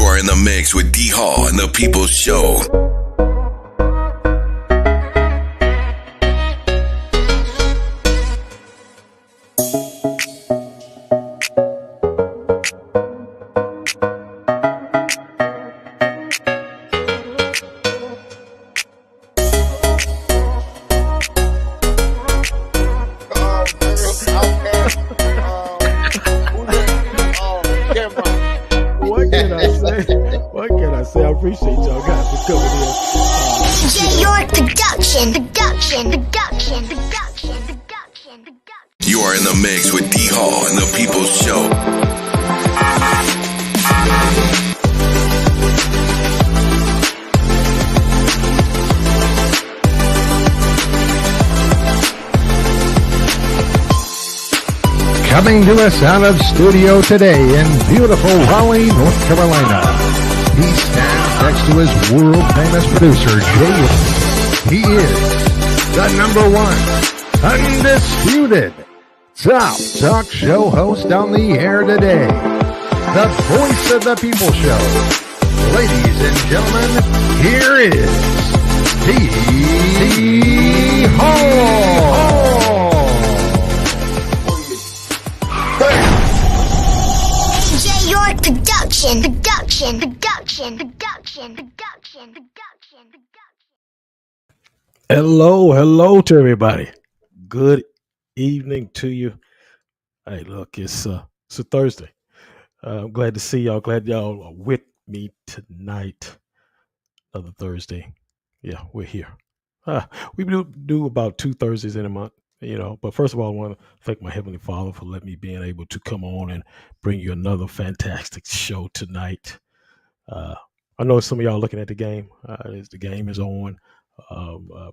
You are in the mix with D.HALL and the People's Show. I appreciate y'all guys for coming in. York production. You are in the mix with D.HALL and the People's Show. Coming to us out of studio today in beautiful Raleigh, North Carolina. He stands next to his world-famous producer, Jay. He is the #1 undisputed top talk show host on the air today. The voice of the People Show. Ladies and gentlemen, here is D.HALL. York production. Hello to everybody. Good evening to you. Hey, look, it's a Thursday. I'm glad to see y'all. Glad y'all are with me tonight. Another Thursday. Yeah, we're here. We do about 2 Thursdays in a month. But first of all, I want to thank my Heavenly Father for letting me being able to come on and bring you another fantastic show tonight. I know some of y'all looking at the game. The game is on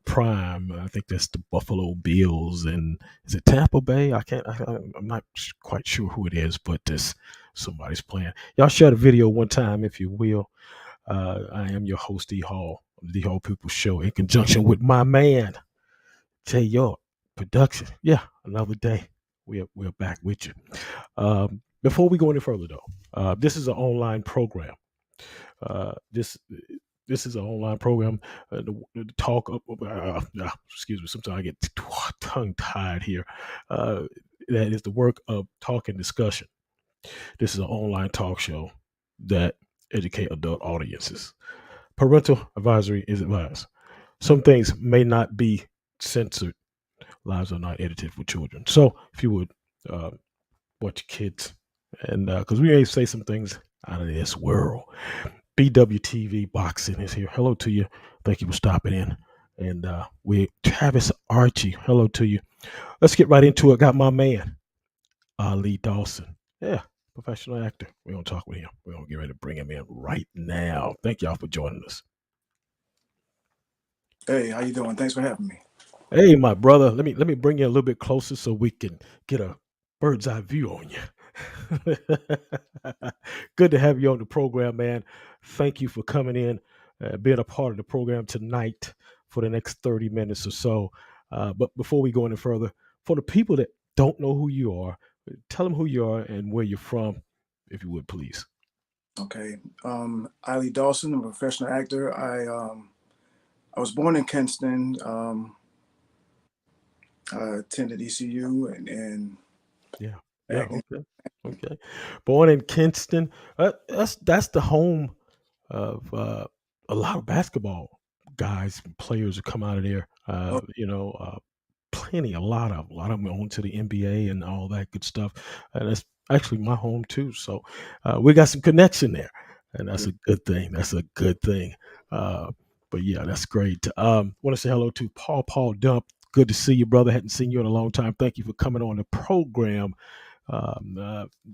Prime. I think that's the Buffalo Bills, and is it Tampa Bay? I'm not quite sure who it is, but somebody's playing. Y'all share the video one time, if you will. I am your host, D.HALL, of the D.HALL People Show, in conjunction with my man, Jay York. Production. Yeah, another day. We're back with you. Before we go any further, though, this is an online program. This is an online program. The talk. Excuse me. Sometimes I get tongue tied here. That is the work of talk and discussion. This is an online talk show that educate adult audiences. Parental advisory is advised. Some things may not be censored. Lives are not edited for children. So if you would watch your kids, and because we may say some things out of this world. BWTV Boxing is here. Hello to you. Thank you for stopping in. And we Travis Archie. Hello to you. Let's get right into it. Got my man, Illie Dawson. Yeah, professional actor. We're going to talk with him. We're going to get ready to bring him in right now. Thank y'all for joining us. Hey, how you doing? Thanks for having me. Hey, my brother, let me bring you a little bit closer so we can get a bird's eye view on you. Good to have you on the program, man. Thank you for coming in, being a part of the program tonight for the next 30 minutes or so. But before we go any further, for the people that don't know who you are, tell them who you are and where you're from, if you would, please. Okay. Illie Dawson, I'm a professional actor. I was born in Kinston. I attended ECU and yeah, okay. Born in Kinston. That's the home of a lot of basketball guys and players who come out of there. A lot of them on to the NBA and all that good stuff. And that's actually my home too. So we got some connection there, and that's a good thing. But yeah, that's great. Want to say hello to Paul Dump. Good to see you, brother. Hadn't seen you in a long time. Thank you for coming on the program.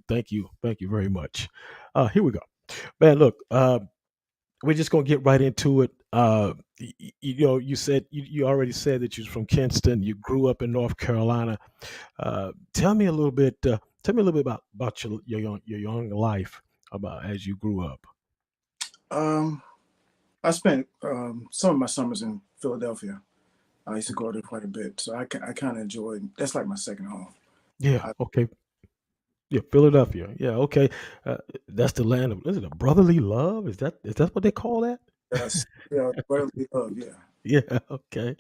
Thank you very much. Here we go, man. Look, we're just gonna get right into it. You said you already said that you're from Kinston. You grew up in North Carolina. Tell me a little bit. About your young life about as you grew up. I spent some of my summers in Philadelphia. I used to go there quite a bit, so I kind of enjoyed. That's like my second home. Yeah. Okay. Yeah, Philadelphia. Yeah, okay. Uh, that's the land of, is it a brotherly love? Is that what they call that? Yes, yeah, brotherly love. Yeah, Yeah, okay.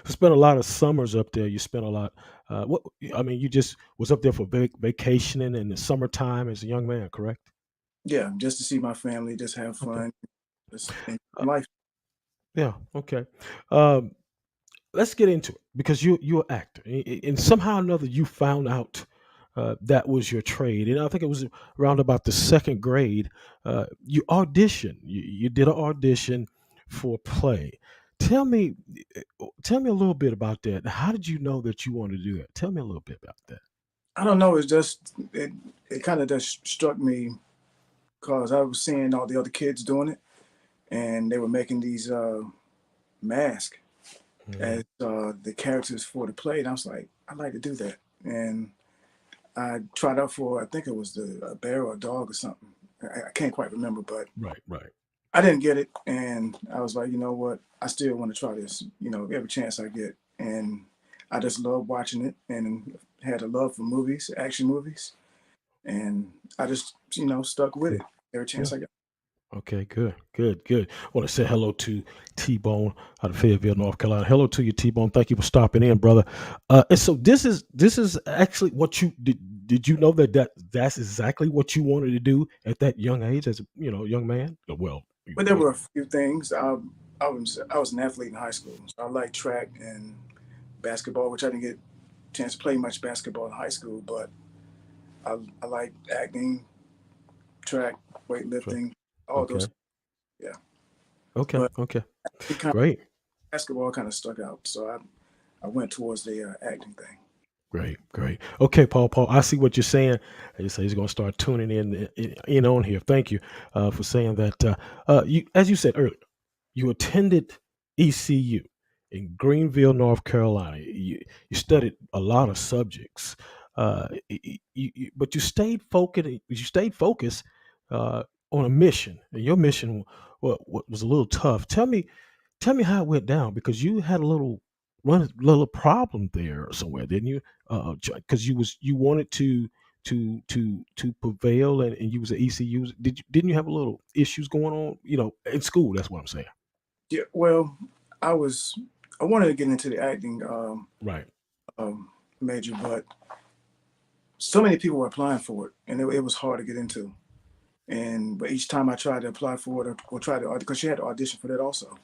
Spent a lot of summers up there. You spent a lot. What I mean, you just was up there for vacationing in the summertime as a young man, correct? yeah, just to see my family, just have Okay. fun, just enjoy Uh, life. yeah. Okay. Um, let's get into it because you're an actor, and somehow or another you found out that was your trade, and I think it was around about the second grade. You auditioned. You did an audition for a play. Tell me, tell me a little bit about that. How did you know that you wanted to do that? Tell me a little bit about that. I don't know. It's just it kind of just struck me because I was seeing all the other kids doing it, and they were making these masks Hmm. as the characters for the play, and I was like, I'd like to do that, and I tried out for I think it was a bear or a dog or something. I can't quite remember, but Right, right. I didn't get it, and I was like, you know what? I still want to try this. Every chance I get, and I just love watching it, and had a love for movies, action movies, and I just stuck with Yeah, it every yeah. chance I got. Okay, good, good, good. I want to say hello to T Bone out of Fayetteville, North Carolina. Hello to you, T Bone. Thank you for stopping in, brother. And so this is actually what you did. Did you know that's exactly what you wanted to do at that young age, as a young man? Well, But there were a few things. I was an athlete in high school, so I liked track and basketball, which I didn't get a chance to play much basketball in high school, but I like acting, track, sure. weightlifting, all those. Okay, Yeah, okay, but okay. it kind of Great. basketball kind of stuck out, so I went towards the acting thing. Great, great. Okay, Paul. Paul, I see what you're saying. You say he's going to start tuning in on here. Thank you for saying that. You, as you said earlier, you attended ECU in Greenville, North Carolina. You studied a lot of subjects, but you stayed focused. You stayed focused on a mission, and your mission was a little tough. Tell me how it went down because you had a little problem there somewhere, didn't you? Because you wanted to prevail, and you was at ECU. Didn't you have a little issues going on? In school. That's what I'm saying. Yeah, well, I was I wanted to get into the acting Right. um, major, but so many people were applying for it, and it was hard to get into. And but each time I tried to apply for it or try to, because you had to audition for that also,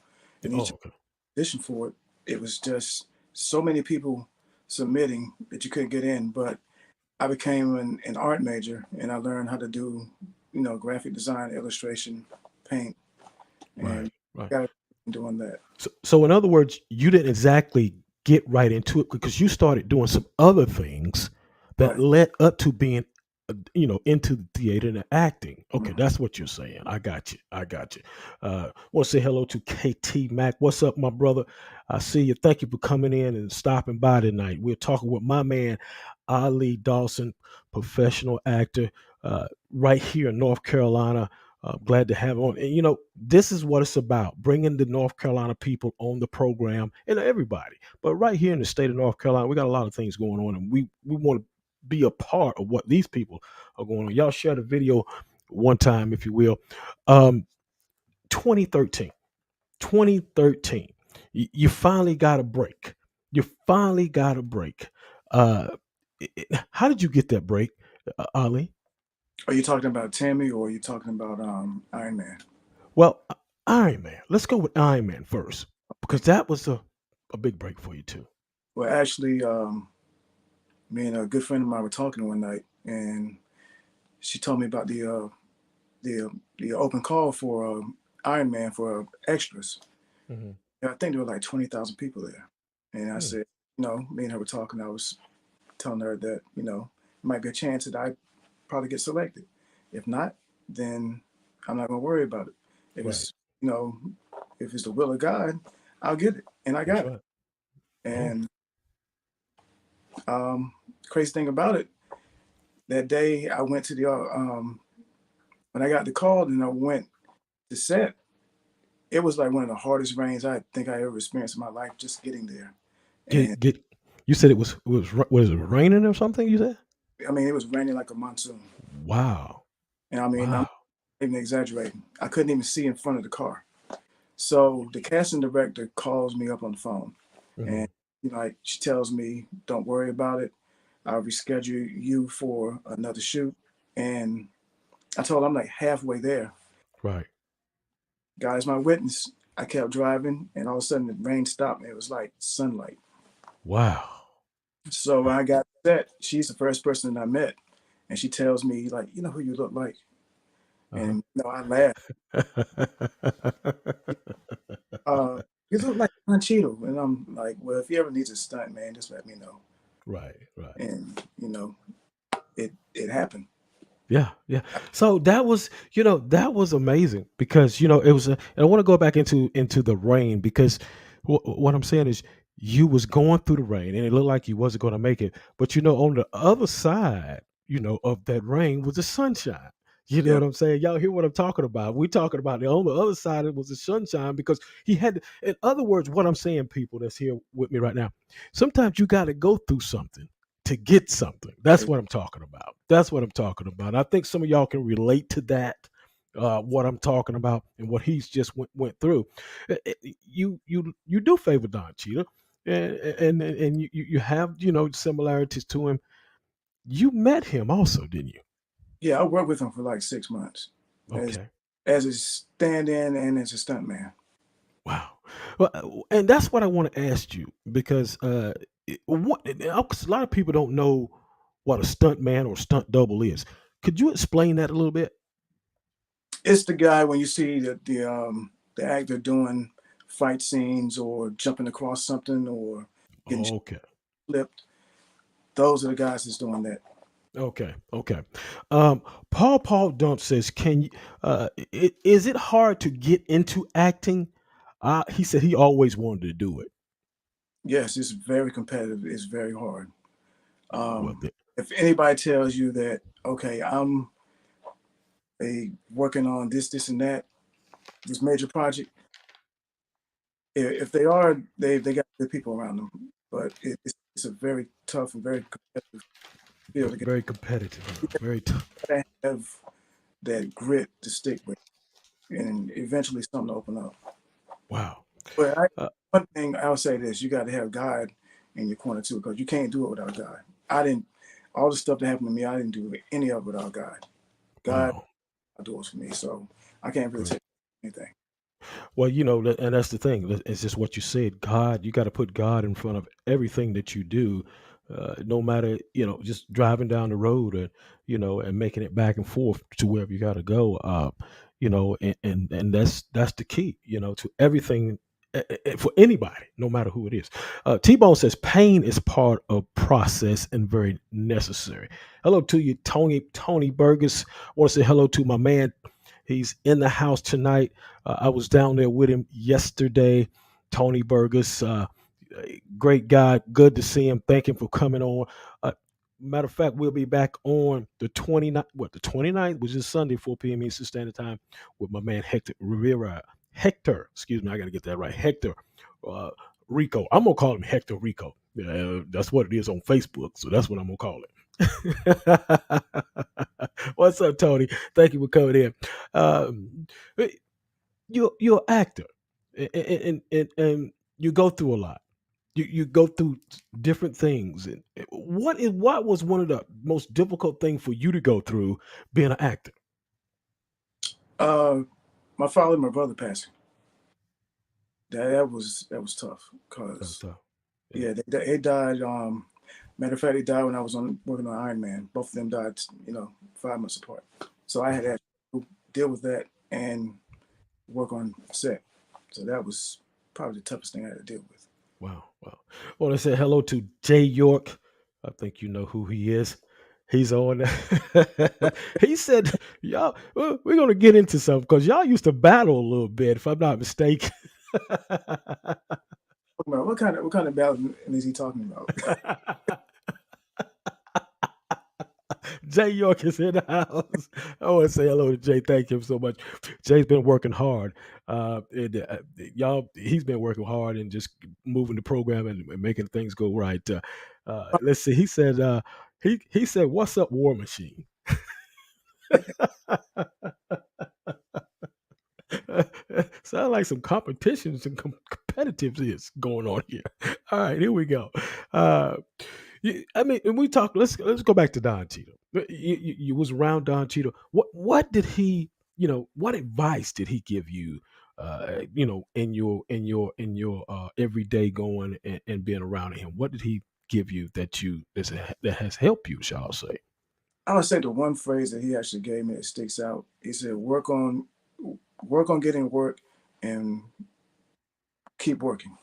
and each Oh, okay. audition for it, it was just so many people submitting that you couldn't get in. But I became an art major, and I learned how to do, graphic design, illustration, paint, Right. and Right. got doing that. So in other words, you didn't exactly get right into it because you started doing some other things that Right. led up to being, into the theater and the acting. Okay, Mhm. that's what you're saying. I got you. I got you. Want to say hello to KT Mac. What's up, my brother? I see you. Thank you for coming in and stopping by tonight. We're talking with my man, Ali Dawson, professional actor, right here in North Carolina. Glad to have on. And this is what it's about: bringing the North Carolina people on the program and everybody. But right here in the state of North Carolina, we got a lot of things going on, and we want to be a part of what these people are going on. Y'all share the video one time, if you will. Um, 2013, 2013. You finally got a break. You finally got a break. Uh, how did you get that break, Ali? Are you talking about Tammy or are you talking about Iron Man? Well, Iron Man. Let's go with Iron Man first because that was a big break for you too. Well, actually, me and a good friend of mine were talking one night, and she told me about the open call for Iron Man for extras. Hmm. And I think there were like 20,000 people there, and I Hmm. said, me and her were talking. I was telling her that it might be a chance that I probably get selected. If not, then I'm not gonna worry about it. If Right. it's you know if it's the will of God, I'll get it, and I That's got it. right. Yeah. And crazy thing about it, that day I went to the when I got the call and I went to set. It was like one of the hardest rains I think I ever experienced in my life, just getting there. And Get. You said it was raining or something. You said. I mean, it was raining like a monsoon. Wow. And I mean, I'm Wow. not even exaggerating. I couldn't even see in front of the car. So the casting director calls me up on the phone, Hmm. and like she tells me, "Don't worry about it. I'll reschedule you for another shoot." And I told her I'm like halfway there. Right. God is my witness. I kept driving, and all of a sudden the rain stopped, and it was like sunlight. Wow. So when Wow. I got set, she's the first person that I met, and she tells me like, "You know who you look like?" Uh-huh. And I laughed. Uh, you look like Cheeto, and I'm like, "Well, if he ever needs a stunt, man, just let me know." Right. Right. And it happened. Yeah, yeah. So that was, that was amazing because it was. And I want to go back into the rain because what I'm saying is you was going through the rain and it looked like you wasn't going to make it, but on the other side, of that rain was the sunshine. You know Yeah, what I'm saying? Y'all hear what I'm talking about? We talking about on the other side it was the sunshine because he had. In other words, what I'm saying, people that's here with me right now, sometimes you got to go through something to get something. That's what I'm talking about. That's what I'm talking about. I think some of y'all can relate to that. What I'm talking about and what he's just went through. You do favor Don Cheetah, and you have similarities to him. You met him also, didn't you? yeah. I worked with him for like 6 months as Okay. as a stand-in and as a stuntman. Wow. Well, and that's what I want to ask you because what 'cause a lot of people don't know what a stunt man or stunt double is. Could you explain that a little bit? It's the guy when you see the actor doing fight scenes or jumping across something or getting Okay. flipped. Those are the guys that's doing that. Okay. Okay. Um, Paul Dump says, "Can you? Is it hard to get into acting?" He said he always wanted to do it. Yes, it's very competitive. It's very hard. Well, If anybody tells you that, okay, I'm working on this, and that, this major project, if they are, they got good people around them. But it's a very tough and very competitive field to get. very competitive. Huh? You Very tough. gotta have that grit to stick with, and eventually something to open up. Wow. But Uh, one thing I'll say this: you got to have God in your corner too, because you can't do it without God. I didn't. All the stuff that happened to me, I didn't do any of it without God. God wow. do it for me, so I can't really Great. take anything. Well, and that's the thing. It's just what you said. God, you got to put God in front of everything that you do, no matter just driving down the road and and making it back and forth to wherever you got to go. And that's the key. To everything for anybody, no matter who it is. T Bone says pain is part of process and very necessary. Hello to you, Tony Burgess. I want to say hello to my man. He's in the house tonight. I was down there with him yesterday. Tony Burgess, great guy. Good to see him. Thank him for coming on. Uh, Matter of fact, we'll be back on the 29th, the 29th, which is Sunday, 4 p.m. Eastern Standard Time, with my man Hector Rivera. Hector, excuse me, I got to get that right. Hector uh, Rico. I'm going to call him Hector Rico. That's what it is on Facebook. So that's what I'm going to call it. What's up, Tony? Thank you for coming in. Um, you're an actor, and you go through a lot. You go through different things. And what was one of the most difficult things for you to go through being an actor? Uh, my father and my brother passing. That was tough That was because tough. Yeah. yeah, they died. Matter of fact, they died when I was working on Iron Man. Both of them died, 5 months apart. So I Wow. had to deal with that and work on set. So that was probably the toughest thing I had to deal with. Wow. Wow. Well, I say hello to Jay York. I think you know who he is. He's on. He said, "Y'all, we're gonna get into something because y'all used to battle a little bit, if I'm not mistaken." What kind of balance is he talking about? Jay York is in the house. I want to say hello to Jay. Thank him so much. Jay's been working hard. Y'all, he's been working hard and just moving the program and making things go right. Let's see. He said he said, "What's up, War Machine?" Sound like some competitions and competitiveness going on here. All right, here we go. Uh, I mean, and we talk. Let's go back to Don Cheadle. You was around Don Cheadle. What did he? What advice did he give you? In your everyday going and being around him. What did he give you that has helped you? Shall I say? I would say the one phrase that he actually gave me that sticks out. He said, work on getting work, and keep working."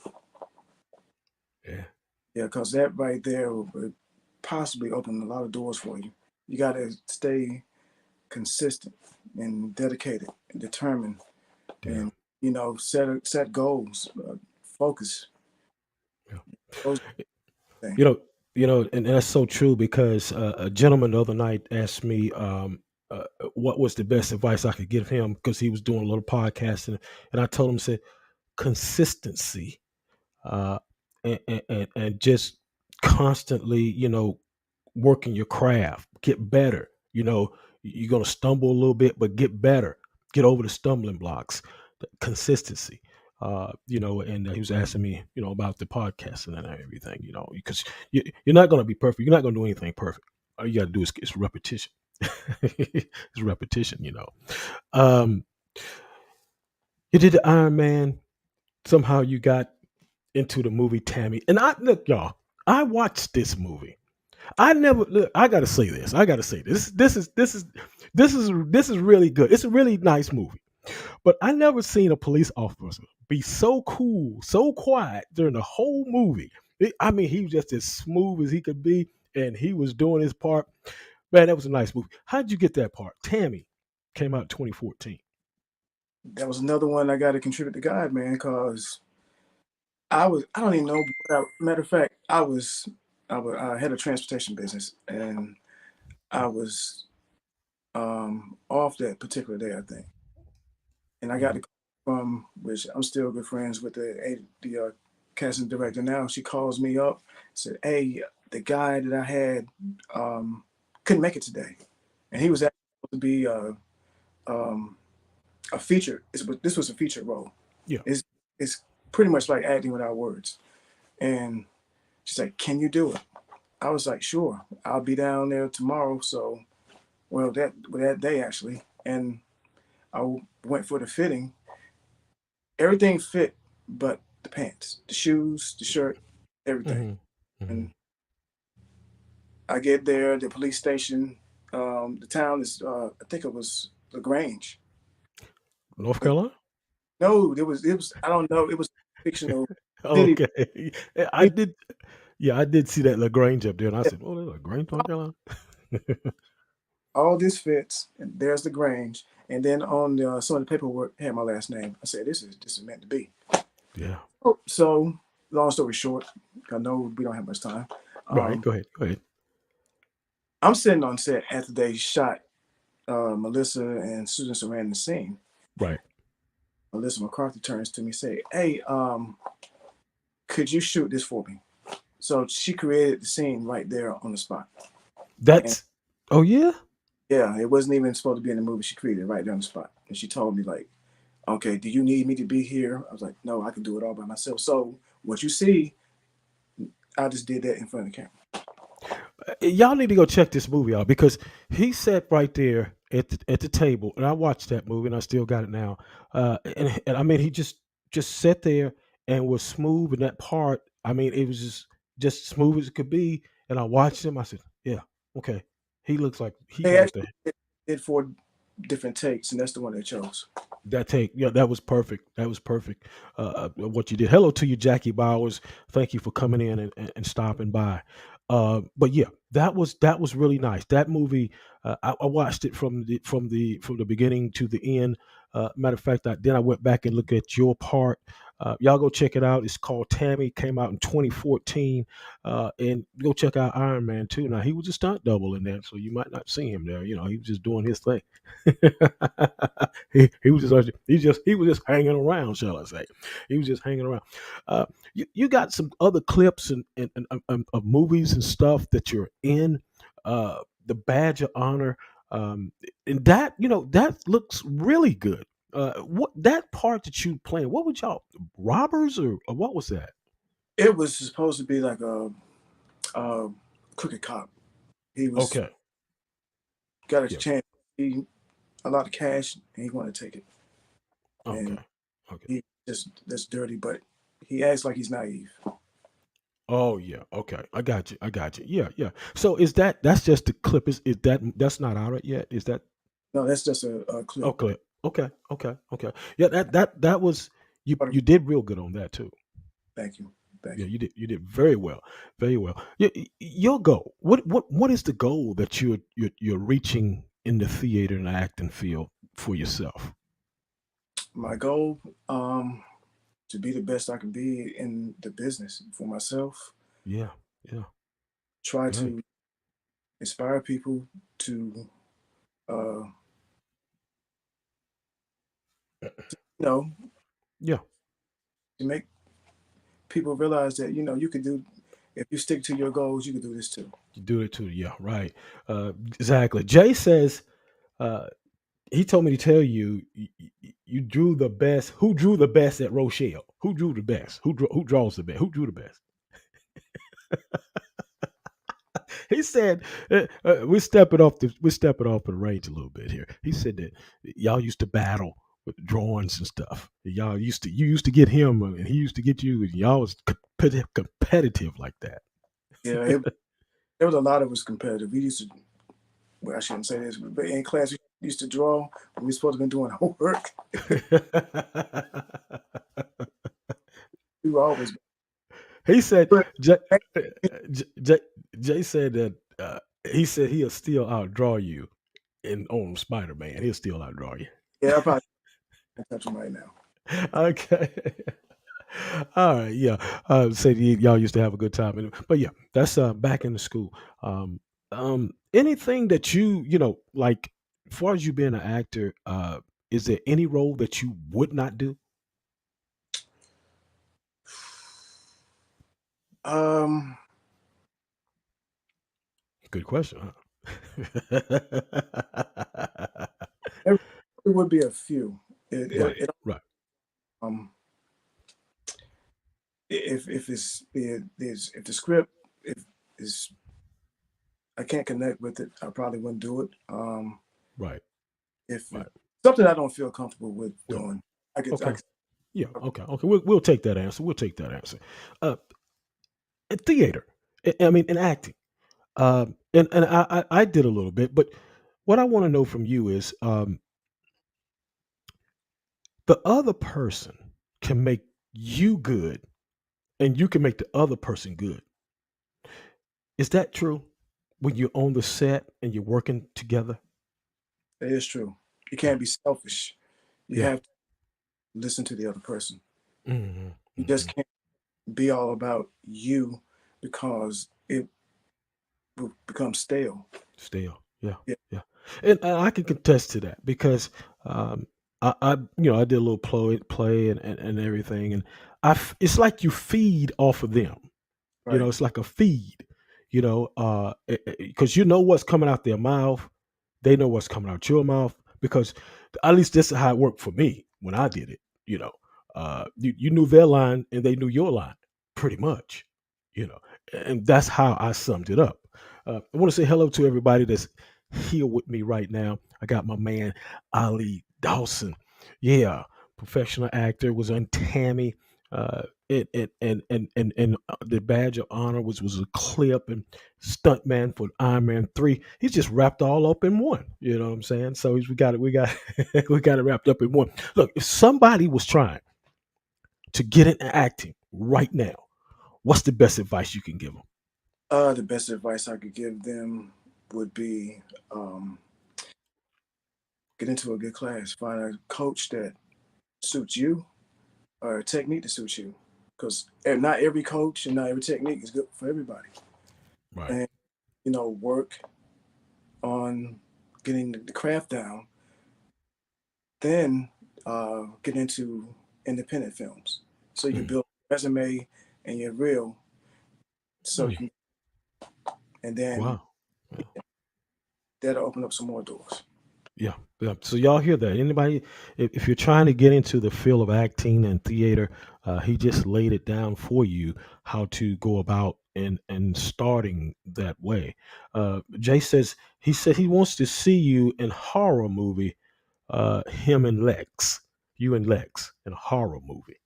Yeah. Yeah, because that right there would possibly open a lot of doors for you. You got to stay consistent and dedicated and determined, Yeah. and set goals, focus. Yeah. Those things. You know, and that's so true because a gentleman the other night asked me what was the best advice I could give him because he was doing a little podcasting, and I told him, said, consistency, uh, and just constantly, working your craft, get better. You're gonna stumble a little bit, but get better, get over the stumbling blocks, the consistency. And he was asking me, about the podcasting and everything, because you're not gonna be perfect. You're not gonna do anything perfect. All you gotta do is repetition. It's repetition. Um, you did the Iron Man. Somehow you got into the movie Tammy, and I look, y'all. I watched this movie. I never look. I gotta say this. I gotta say this. This is really good. It's a really nice movie. But I never seen a police officer be so cool, so quiet during the whole movie. I mean, he was just as smooth as he could be, and he was doing his part. Man, that was a nice movie. How'd you get that part? Tammy came out in 2014. That was another one I got to contribute to God, man, because I don't even know. Matter of fact, I had a transportation business, and I was off that particular day, I think. And I got Mhm. the call from, which I'm still good friends with the casting director now. She calls me up, said, "Hey, the guy that I had couldn't make it today, and he was actually supposed to be um, a feature. This was a feature role. Yeah. It's pretty much like acting without words." And she's like, "Can you do it?" I was like, "Sure, I'll be down there tomorrow." So, that day actually, and I went for the fitting. Everything fit, but the pants, the shoes, the shirt, everything. Hmm. Hmm. And I get there, the police station. The town is, I think it was Lagrange. North Carolina. No, it was. I don't know. It was a fictional city. Okay. I did. Yeah, I did see that Lagrange up there, and I said, "Oh, there's Lagrange, North Carolina." All this fits, and there's the Grange. And then on some of the paperwork had my last name. I said, "This is meant to be." Yeah. Oh, so long story short, I know we don't have much time. Right. Um, Go ahead. Go ahead. I'm sitting on set after they shot Melissa and Susan Sarandon the scene. Right. Melissa McCarthy turns to me, say, "Hey, could you shoot this for me?" So she created the scene right there on the spot. And That's. Oh yeah. yeah, it wasn't even supposed to be in the movie. She created it right there on the spot. And she told me, like, "Okay, do you need me to be here?" I was like, "No, I can do it all by myself." So what you see, I just did that in front of the camera. Y'all need to go check this movie out because he sat right there at the table, and I watched that movie, and I still got it now. And I mean, he just sat there and was smooth in that part. I mean, it was just smooth as it could be. And I watched him. I said, "Yeah, okay, he looks like he They knows actually that." did 4 different takes, and that's the one they chose. That take, yeah, that was perfect. That was perfect. What you did. Hello to you, Jackie Bowers. Thank you for coming in and stopping by. But yeah, that was really nice. That movie, I watched it from the beginning to the end. Matter of fact, then I went back and looked at your part. Y'all go check it out. It's called Tammy. Came out in 2014. And go check out Iron Man too. Now he was a stunt double in that, so you might not see him there. He was just doing his thing. He was just hanging around, shall I say? He was just hanging around. You got some other clips and of movies and stuff that you're in. the badge of honor, um, and that that looks really good. What that part that you playing? What would y'all robbers or what was that? It was supposed to be like a crooked cop. He was Okay, got a yeah, chance, he a lot of cash, and he wanted to take it. okay, And okay. he just that's dirty, but he acts like he's naive. Oh yeah, okay. I got you. I got you. Yeah, yeah. So that's just the clip? Is that that's not out yet? Is that No, that's just a clip. okay? Okay, okay, okay. Yeah, that was But you did real good on that too. thank you, thank Yeah, you. you did very well, very well. Your goal. What is the goal that you're reaching in the theater and acting field for yourself? My goal, to be the best I can be in the business for myself. Yeah, yeah. Try Great. to inspire people to, uh, you know, Yeah, to make people realize that you can do. If you stick to your goals, you can do this too. you do it too. Yeah, right. Exactly. Jay says. Uh, he told me to tell you, you drew the best. Who drew the best at Rochelle? Who drew the best? Who draws the best? Who drew the best? He said we're stepping off the range a little bit here. He said that y'all used to battle with drawings and stuff. You used to get him and he used to get you, and y'all was competitive like that. Yeah, there was a lot of us competitive. We used to. Well, I shouldn't say this, but in class we used to draw when we supposed to be doing homework. We were always. He said But Jay, Jay, Jay said that he said he'll still outdraw you in on Spider Man. He'll still outdraw you. yeah, I probably can't touch him right now. Okay. All right. Yeah. Said y'all used to have a good time. But yeah, that's back in the school. Anything that like, as far as you being an actor, is there any role that you would not do? Um, Good question. Huh? there, there would be a few. It, it, Right. it Right. um, if if the script if is I can't connect with it, I probably wouldn't do it. Right. If Right. something I don't feel comfortable with Yeah. doing, I Okay. could Yeah. Okay. Okay. We'll take that answer. We'll take that answer. Uh, in theater. I mean, in acting. And I did a little bit, but what I want to know from you is the other person can make you good, and you can make the other person good. Is that true? When you're on the set and you're working together? That is true. You Yeah. can't be selfish. You Yeah. have to listen to the other person. Hmm. You Hmm. just can't be all about you because it will become stale. Still. Yeah. Yeah, Yeah. And I can contest to that because um, I did a little play and everything, and it's like you feed off of them. right. It's like a feed, because you know what's coming out their mouth. They know what's coming out your mouth because at least this is how it worked for me when I did it. You knew their line and they knew your line pretty much, you know, and that's how I summed it up. I want to say hello to everybody that's here with me right now. I got my man Illie Dawson. Yeah, professional actor, was on Tammy. The badge of honor was a clip, and stuntman for Iron Man 3. He's just wrapped all up in one. You know what I'm saying? So we got we got it wrapped up in one. Look, if somebody was trying to get into acting right now, what's the best advice you can give them? The best advice I could give them would be um, get into a good class, find a coach that suits you or a technique that suits you. Because not every coach and not every technique is good for everybody. Right. And, work on getting the craft down, then get into independent films. So you can Mm. build a resume and your reel so you Mm. can, and then Wow. Yeah. That'll open up some more doors. Yeah, yeah. So y'all hear that? Anybody, if you're trying to get into the field of acting and theater, he just laid it down for you how to go about and starting that way. Jay says he said he wants to see you in horror movie. Him and Lex, you and Lex in a horror movie.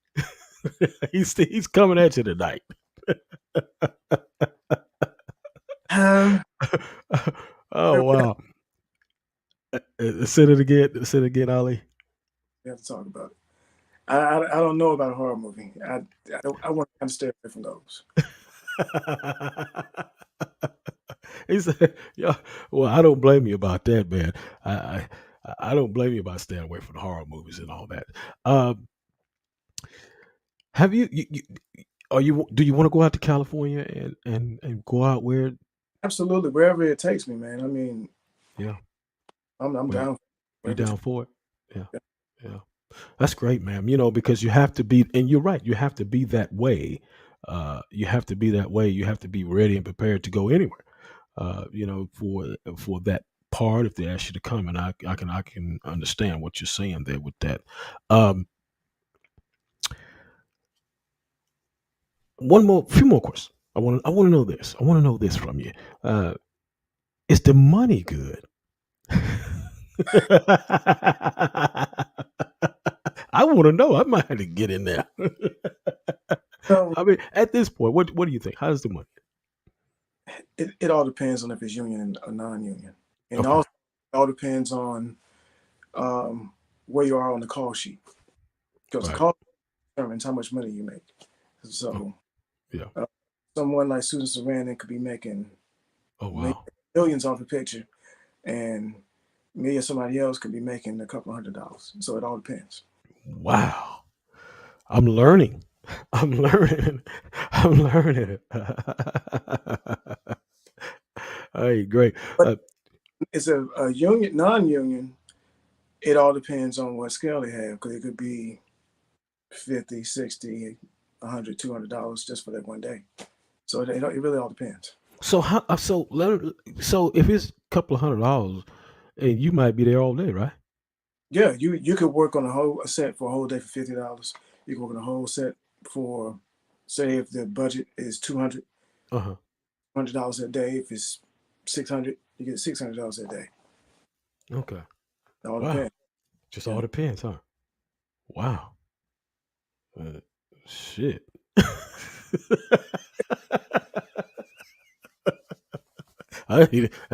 He's coming at you tonight. Um, we Oh wow! Say it again. Say it again, Ali. have to talk about it. I don't know about a horror movie. I want to kind of stay away from those. He said, "Yeah, well, I don't blame you about that, man. I, I, I don't blame you about staying away from the horror movies and all that. Um, have you are you do you want to go out to California and go out where? Absolutely, wherever it takes me, man. I mean, Yeah, I'm where down. you Wherever it down takes for it? Yeah, me. yeah. That's great, man. You know, because you have to be, and you're right, you have to be that way. You have to be that way. You have to be ready and prepared to go anywhere. You know, for that part, if they ask you to come, and I can understand what you're saying there with that. Um, few more questions. I want to know this. I want to know this from you. Uh, is the money good? I want to know. I might have to get in there. So I mean, at this point, what do you think? How's the money? it all depends on if it's union or non-union, and Okay, also it all depends on where you are on the call sheet, because the right. call determines how much money you make. Oh, So yeah. uh, someone like Susan Sarandon could be making Oh, mi- wow. millions off a picture, and me or somebody else could be making a couple $100. So it all depends. Wow. I'm learning. I'm learning. I'm learning. Hey, great. But Uh, it's a union, non-union. It all depends on what scale they have, because it could be 50, 60, 100, $200 just for that one day. So it really all depends. so how? So if it's a couple of $100, and you might be there all day, right? Yeah, you could work on a set for a whole day for $50. You can work on a whole set for, say, if the budget is Uh huh. $200 a day. If it's 600, you get $600 a day. Okay. It all Wow. depends. Just Yeah. all depends, huh? Wow. Uh, shit.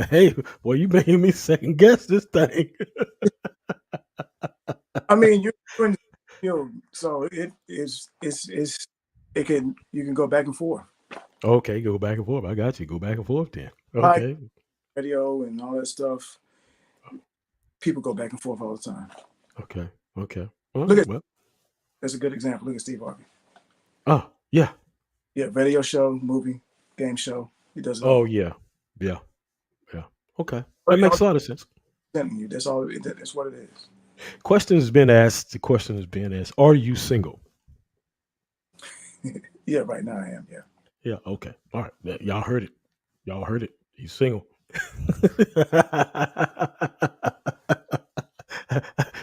Hey, boy, you making me second guess this thing. I mean, you're in the field, so it can you can go back and forth. Okay, go back and forth. I got you. Go back and forth then. Like Okay. radio and all that stuff, people go back and forth all the time. Okay. Okay. All Look right. at Well. That's a good example. Look at Steve Harvey. Oh, yeah. Yeah, radio show, movie, game show. He does it Oh, all. yeah. Yeah. Yeah. Okay. That But it makes all a lot of sense. presenting you. That's what it is. Question has been asked. The question has been asked. Are you single? Yeah, right now I am. Yeah. Yeah. Okay. All right. Y'all heard it. Y'all heard it. He's single.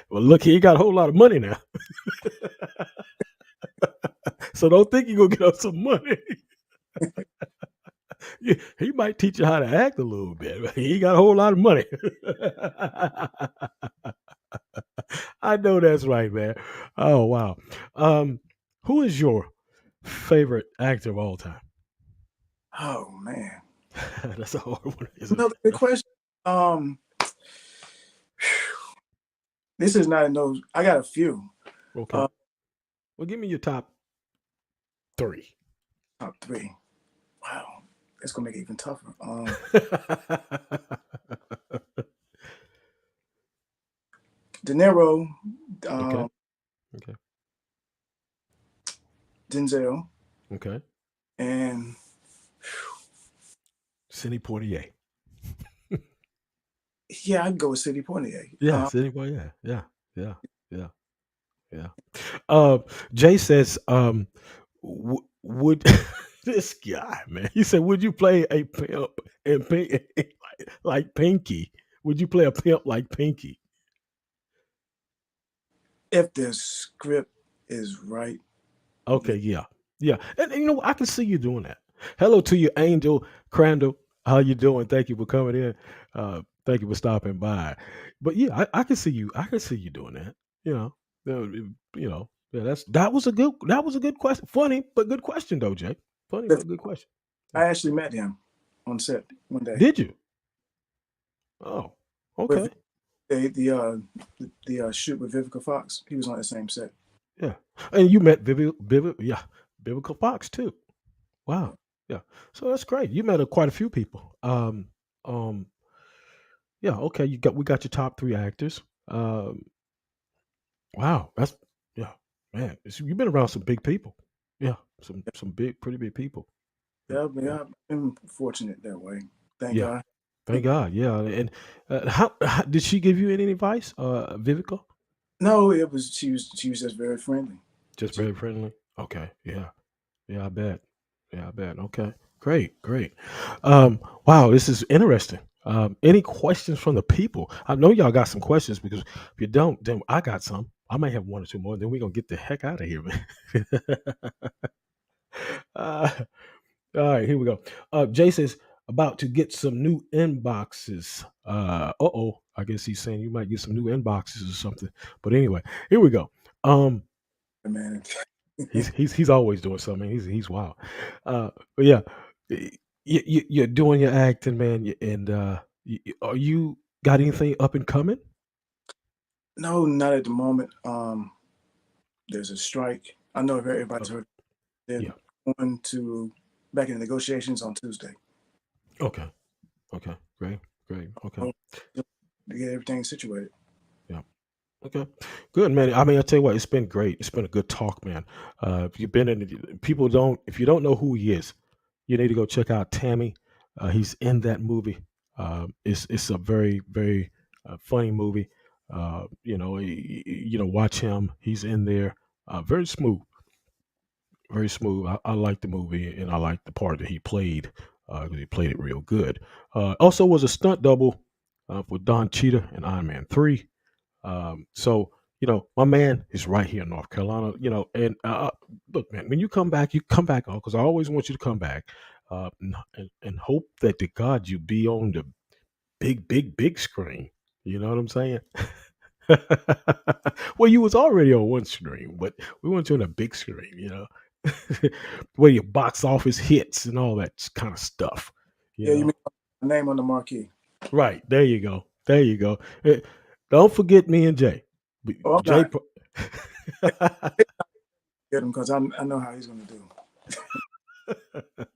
Well, look, he ain't got a whole lot of money now. So don't think you're going to get us some money. He might teach you how to act a little bit. But he ain't got a whole lot of money. I know that's right, man. Oh, wow. Um, who is your favorite actor of all time? Oh man, That's a hard one, isn't another good question. Um, this is not a no. I got a few. it? Okay. Uh, Well, give me your top three. top three. Wow, that's gonna make it even tougher. De Niro, Okay. um, Okay. Denzel, Okay. and Sidney Poitier. yeah, I can go with Sidney Poitier. Yeah, Sidney Poitier. Yeah. Yeah. Yeah. Yeah. Uh, Jay says, would This guy, man. He said, "Would you play a pimp and like Pinky? Would you play a pimp like Pinky?" If the script is right, Okay, yeah, yeah, and you know I can see you doing that. Hello to you, Angel Crandall. How you doing? Thank you for coming in. Thank you for stopping by. But yeah, I can see you. I can see you doing that. You know, yeah. That was a good question. Funny but good question though, Jay. Funny if but good question. Yeah. I actually met him on set one day Did you? Oh, okay. with the shoot with Vivica Fox. He was on the same set. Yeah, and you met yeah, Biblical Fox too. Wow. Yeah. So that's great. You met quite a few people. Um, yeah. Okay. We got your top three actors. Um, wow. That's yeah, man. You've been around some big people. Yeah. Some pretty big people. Yeah. Yeah, I've been fortunate that way. Thank Yeah. God. Thank God. Yeah. And how did she give you any advice, Vivica? No, she was just very friendly. Just She, very friendly. Okay. Yeah. Yeah. I bet. Yeah. I bet. Okay. Great. Great. Wow. This is interesting. Any questions from the people? I know y'all got some questions because if you don't, then I got some. I might have one or two more. Then we're gonna get the heck out of here, man. uh, all right, here we go. Jay says about to get some new inboxes. Oh, I guess he's saying you might get some new inboxes or something. But anyway, here we go. Um, man. he's always doing something. He's wild. But yeah, you're doing your acting, man. And are you got anything up and coming? No, not at the moment. There's a strike. I know everybody's Uh, heard. They're yeah. going to back in negotiations on Tuesday. Okay. Okay. Great. Great. Okay. So, to get everything situated. Yeah. Okay, good man. I mean, I tell you what, it's been great. It's been a good talk, man. If you've been in, people don't. If you don't know who he is, you need to go check out Tammy. He's in that movie. It's a very funny movie. Watch him. He's in there. Very smooth, very smooth. I like the movie, and I like the part that he played because he played it real good. Also, was a stunt double for Don Cheetah in Iron Man 3. So my man is right here in North Carolina. And look, man, when you come back on because I always want you to come back, and hope that to God you be on the big screen. You know what I'm saying? Well, you was already on one screen, but we want you on a big screen. Where your box office hits and all that kind of stuff. You Yeah, you know. mean my name on the marquee. Right. There you go. There you go. Don't forget me and Jay. Oh, I'm Jay. not get him because I know how he's going to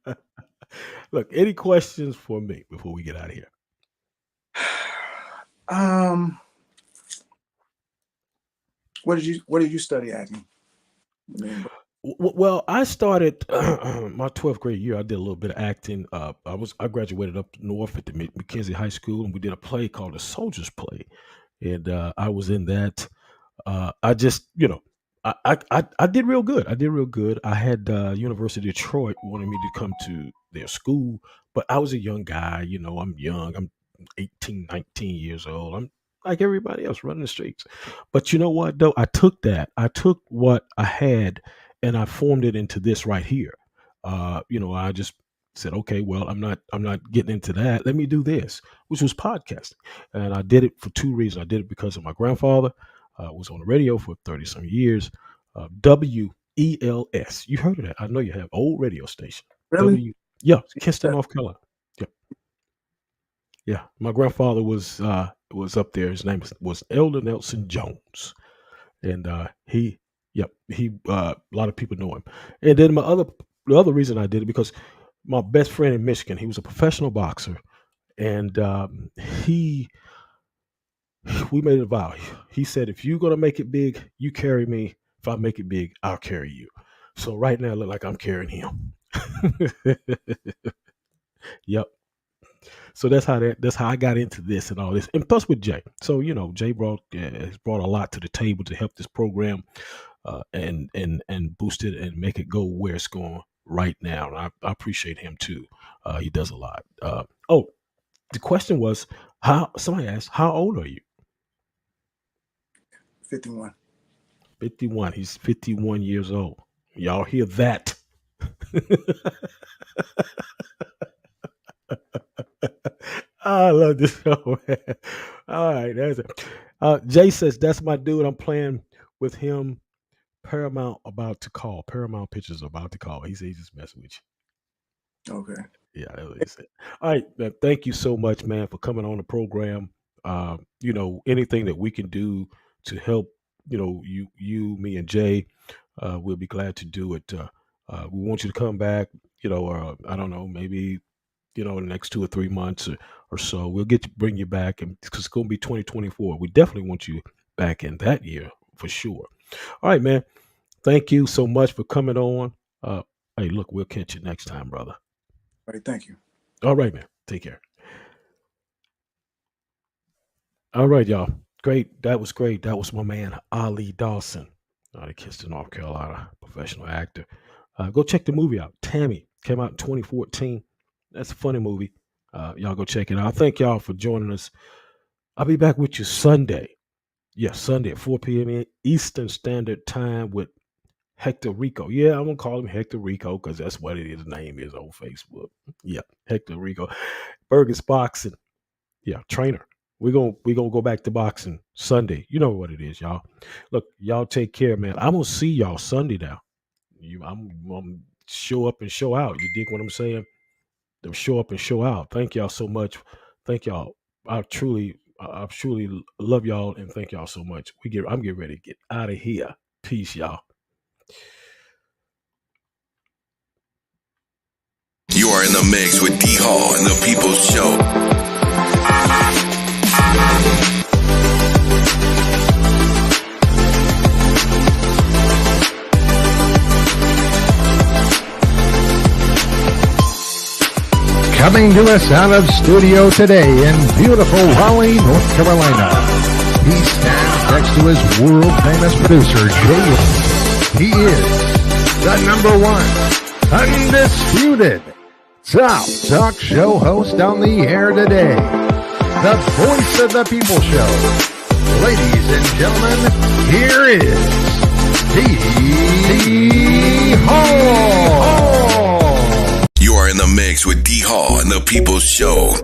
do. Look, any questions for me before we get out of here? What did you study acting? I mean, Well, I started my 12th grade year. I did a little bit of acting. I graduated up north at the McKenzie High School, and we did a play called the Soldiers Play, and I was in that. I just, I did real good. I did real good. I had University of Detroit wanted me to come to their school, but I was a young guy. I'm young. I'm 18, 19 years old. I'm like everybody else running the streets. But you know what, though? I took that. I took what I had and I formed it into this right here. I just said, okay, well, I'm not getting into that. Let me do this, which was podcasting. And I did it for two reasons. I did it because of my grandfather was on the radio for 30 some years. WELS. You heard of that? I know you have old radio station. really? Yeah, Kinston, North Carolina. Yeah, yeah. My grandfather was up there. His name was Elder Nelson Jones, and a lot of people know him. And then the other reason I did it because my best friend in Michigan, he was a professional boxer, and he we made a vow. He said, if you're gonna make it big, you carry me. If I make it big, I'll carry you. So right now, I look like I'm carrying him. Yep. So that's how I got into this and all this, and plus with Jay. So Jay has brought a lot to the table to help this program and boost it and make it go where it's going right now. And I appreciate him too. He does a lot. Oh, the question was, somebody asked, how old are you? 51. 51. He's 51 years old. Y'all hear that? I love this show, man. All right, that's it. Jay says, that's my dude. I'm playing with him. Paramount about to call. Paramount Pictures about to call. He says he's just messing with you. Okay. Yeah, that's what he said. All right, man, thank you so much, man, for coming on the program. Anything that we can do to help, you, me, and Jay, we'll be glad to do it. We want you to come back, or I don't know, maybe, in the next 2 or 3 months or so. We'll bring you back, and because it's going to be 2024. We definitely want you back in that year for sure. All right, man. Thank you so much for coming on. Hey, look, we'll catch you next time, brother. All right. Thank you. All right, man. Take care. All right, y'all. Great. That was great. That was my man, Illie Dawson. The kid's to North Carolina, professional actor. Go check the movie out. Tammy came out in 2014. That's a funny movie. Y'all go check it out. Thank y'all for joining us. I'll be back with you Sunday. Yes, Sunday at 4 p.m. Eastern Standard Time with Hector Rico. Yeah, I'm going to call him Hector Rico because that's what his name is on Facebook. Yeah, Hector Rico. Burgess Boxing. Yeah, trainer. We're gonna go back to boxing Sunday. You know what it is, y'all. Look, y'all take care, man. I'm going to see y'all Sunday now. I'm going to show up and show out. You dig what I'm saying? To show up and show out. Thank y'all so much. Thank y'all. I truly love y'all and thank y'all so much. I'm getting ready to get out of here. Peace, y'all. You are in the mix with D.HALL and the People's Show. Coming to us out of studio today in beautiful Raleigh, North Carolina. He stands next to his world-famous producer, Jay. He is the #1 undisputed top talk show host on the air today. The voice of the people show. Ladies and gentlemen, here is D.HALL. You are in the mix with D.HALL and the People's Show.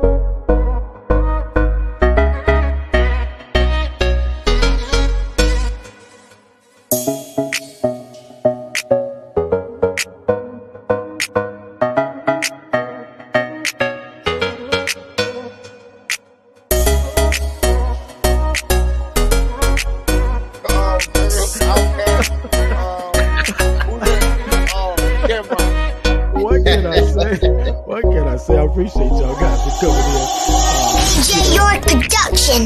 What can I say? I appreciate y'all guys for coming in. J. York Production.